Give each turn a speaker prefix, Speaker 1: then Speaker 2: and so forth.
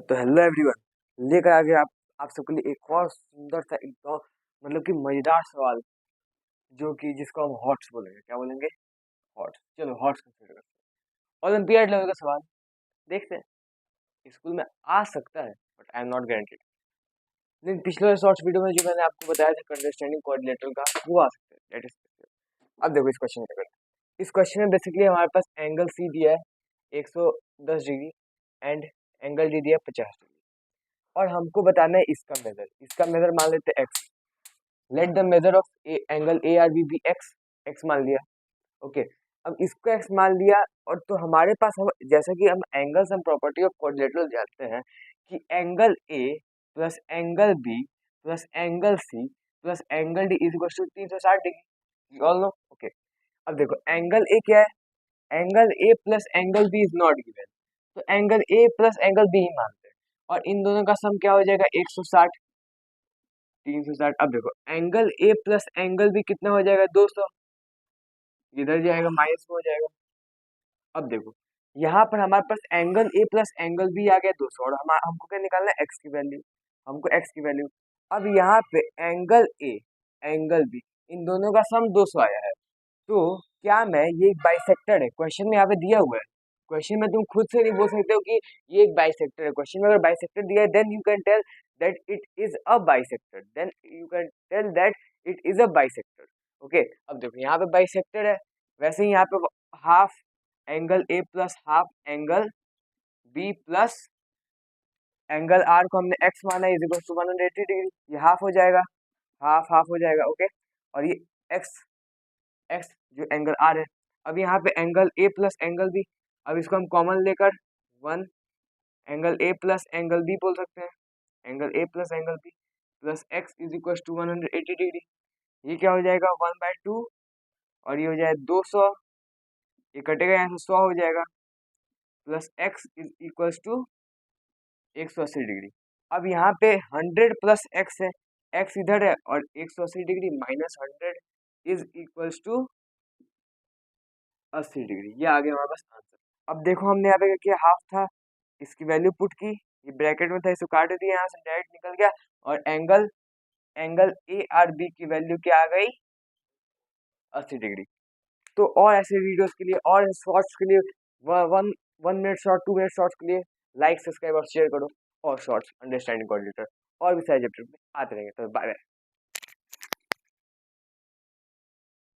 Speaker 1: तो hello everyone, लेकर आ गया आप सबके लिए एक और सुंदर सा एकदम मतलब कि मजेदार सवाल, जो कि जिसको हम हॉट्स बोलेंगे। क्या बोलेंगे? हॉट्स। चलो हॉट्स कंसीडर करते हैं। ओलंपियाड लेवल का सवाल देखते हैं। स्कूल में आ सकता है but I am not guaranteed. लेकिन पिछले शॉर्ट्स वीडियो में जो मैंने आपको बताया था अंडरस्टैंडिंग कोऑर्डिनेटर का, वो आ सकता है। That is. अब देखो इस क्वेश्चन क्या करते हैं। इस क्वेश्चन में बेसिकली हमारे पास एंगल सी दिया है 110 डिग्री एंड एंगल डी दिया है 50 डिग्री, और हमको बताना है इसका मेजर। इसका मेजर मान लेते हैं X. Let the measure of angle A R B be X. X मान लिया। ओके। अब इसको एक्स मान लिया, और तो हमारे पास हम जैसा कि हम angles and property of quadrilateral जानते हैं कि angle A plus angle B plus angle C plus angle D is equal to 360 degree. You all know. Okay. अब देखो एंगल ए क्या है? Angle A plus angle B is not given, तो angle A plus angle B ही मानते हैं, और इन दोनों का सम क्या हो जाएगा? 160। 360। अब देखो angle A plus angle B कितना हो जाएगा? 200। इधर जाएगा माइनस में हो जाएगा। अब देखो यहाँ पर हमारे पास angle A plus angle B आ गया 200, और हमको क्या निकालना है? एक्स की वैल्यू। हमको एक्स की वैल्यू। अब यहाँ पे angle A angle be in दोनों का सम 200 आया है, तो क्या मैं ये एक बाइसेक्टर है? क्वेश्चन में यहाँ पे दिया हुआ है। क्वेश्चन में तुम खुद से नहीं बोल सकते हो कि ये एक बाइसेक्टर है। क्वेश्चन में अगर बाइसेक्टर दिया है then you can tell that it is a bisector. Then you can tell that it is a bisector. Okay. अब देखो यहाँ पे बाइसेक्टर है, वैसे ही यहाँ पे half angle A plus half angle B plus angle R को हमने एक्स माना इज इक्वल टू 180 डिग्री। ये हाफ हो जाएगा, हाफ हाफ हो जाएगा। ओके। और ये एक्स एक्स जो एंगल आर है। अब यहाँ पे angle A plus angle B, अब इसको हम कॉमन लेकर one angle A plus angle B बोल सकते हैं। Angle A plus angle B plus x is equal to 180 degree. ये क्या हो जाएगा? 1/2, और ये हो जाएगा 200। ये कटेगा यहाँ से 100 हो जाएगा, plus x is equal to 180 degree. अब यहाँ पे 100 प्लस एक्स है, एक्स इधर है, और 180 degree minus 100 is equal to 80 degree. ये आ गया हमारे पास आंसर। अब देखो हमने यहाँ पे क्या किया? हाफ था, इसकी वैल्यू पुट की, ये ब्रैकेट में था, इसको काट दिया, यहाँ से डायरेक्ट निकल गया, और angle angle A R B की वैल्यू क्या आ गई? 80 डिग्री। तो और ऐसे वीडियोस के लिए और शॉर्ट्स के लिए one 1 minute short 2 minute shorts के लिए लाइक सब्सक्राइब और शेयर करो। और शॉर्ट्स अंडरस्टैंडिंग कोऑर्डिनेटर और भी सारे चैप्टर में आते रहेंगे। तो बाय बाय।